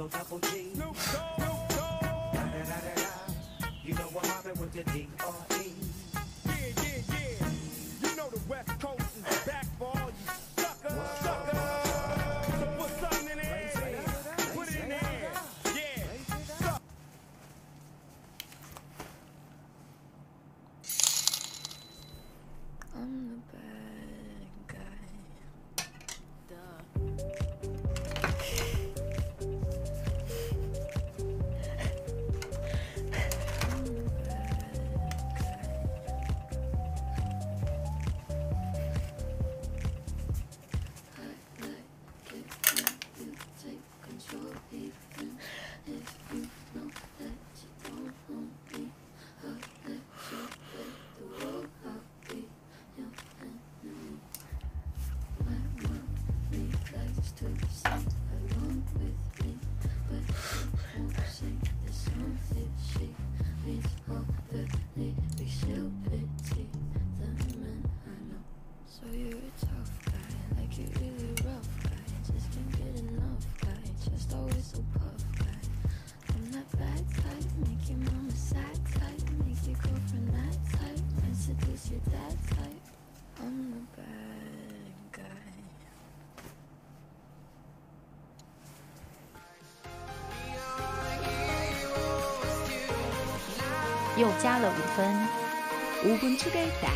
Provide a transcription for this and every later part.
go double G. Snoop Dogg. Da da da da da. You know I'm mobbing with the D.R.E. Yeah. You know the West Coast is back for all you suckers. So put something in the air. Put it in the air. Yeah. I'm the bad guy. Duh. So you're a tough guy, like you're really rough guy. Just can't get enough guy, just always so puff guy. I'm that bad type, make your mama sad type, make your girlfriend that type, and seduce your dad type. I'm the bad guy. 又加了5分，5분 추가했다.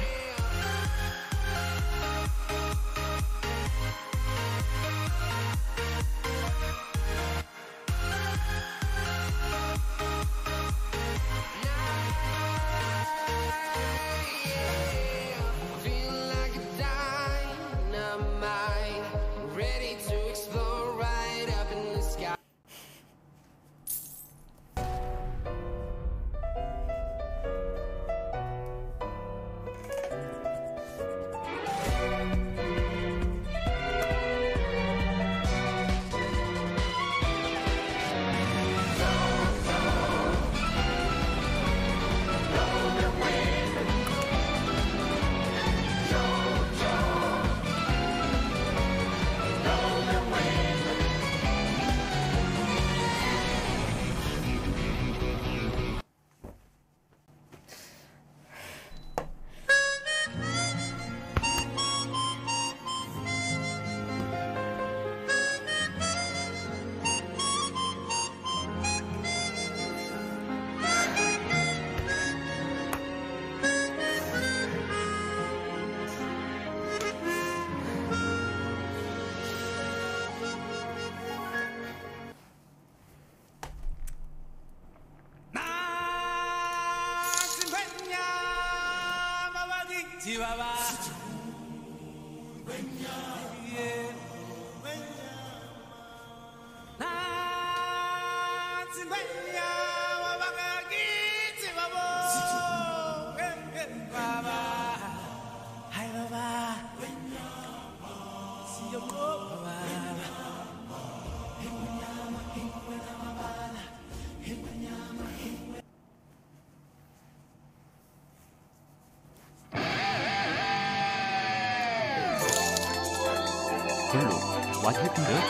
Hello, what happened there?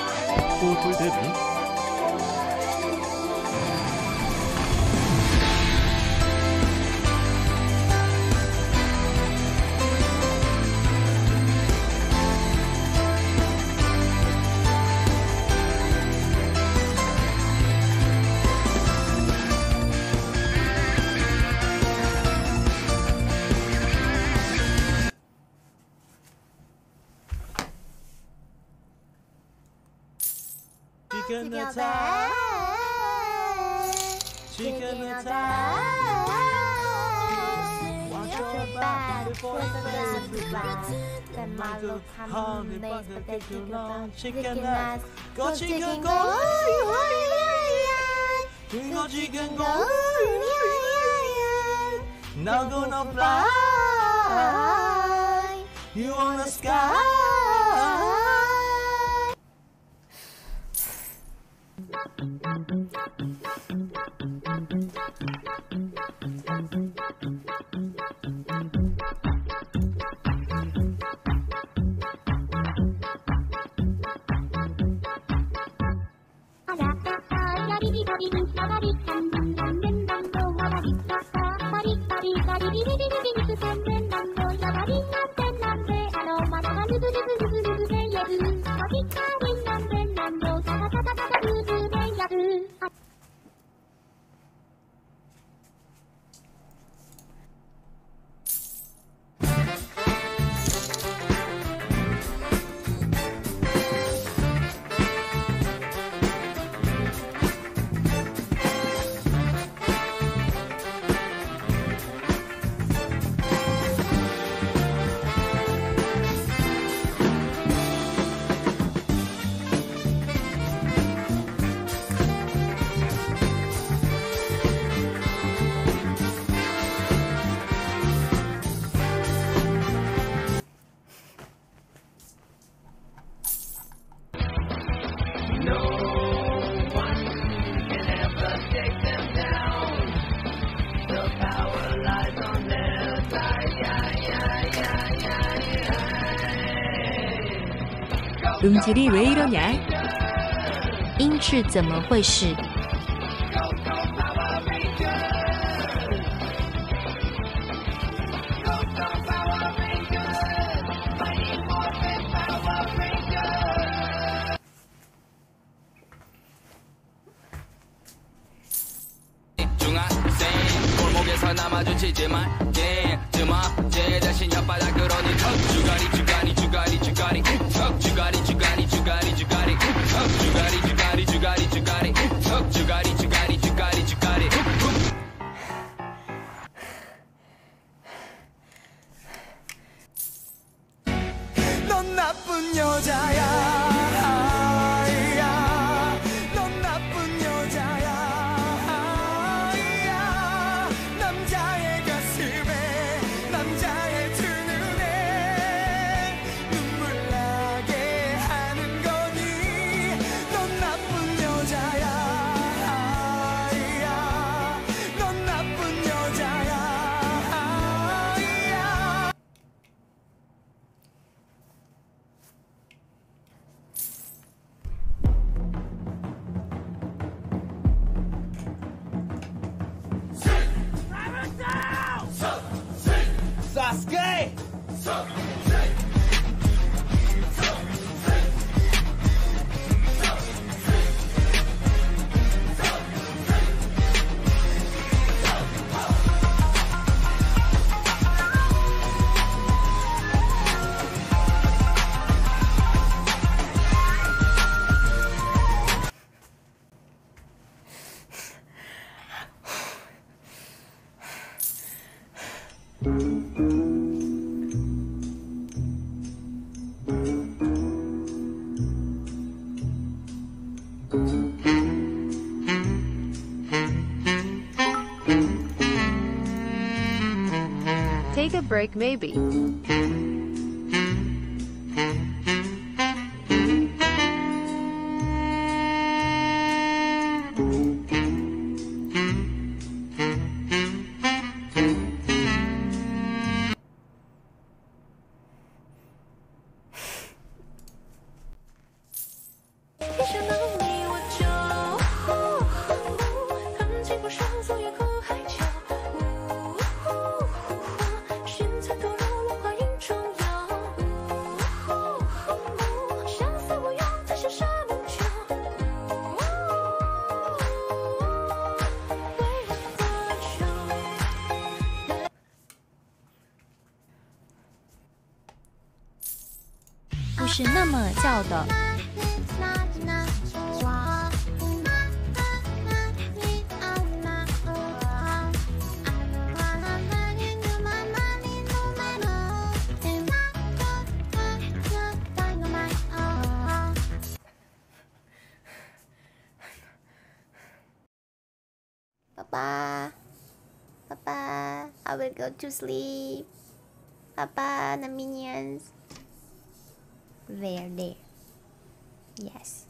Who told me? Chicken attack! Chicken attack! Watch your back before the gas is black. Then my little come make the bed you long. Chicken ass, go chicken go! Go chicken go! Now gonna fly! You on the sky! 음질이 왜 이러냐? 音质怎么会是？ 중학생 골목에서 나 마주치지만 제 자신 혓바닥으로 니 턱 주가리 주가리 주가리 주가리 턱 주가리 주가리 주가리 주가리 턱 주가리 주가리 주가리 주가리 턱 주가리 주가리 주가리 주가리 넌 나쁜 여자야. 넌 나쁜 여자야. 남자의 가슴에 남자의 두 눈에 눈물 나게 하는 거니. 넌 나쁜 여자야. 넌 나쁜 여자야. Sasuke! Take a break, maybe.不是那么叫的。 Papa, Papa, I will go to sleep. Papa, the minions. There. Yes.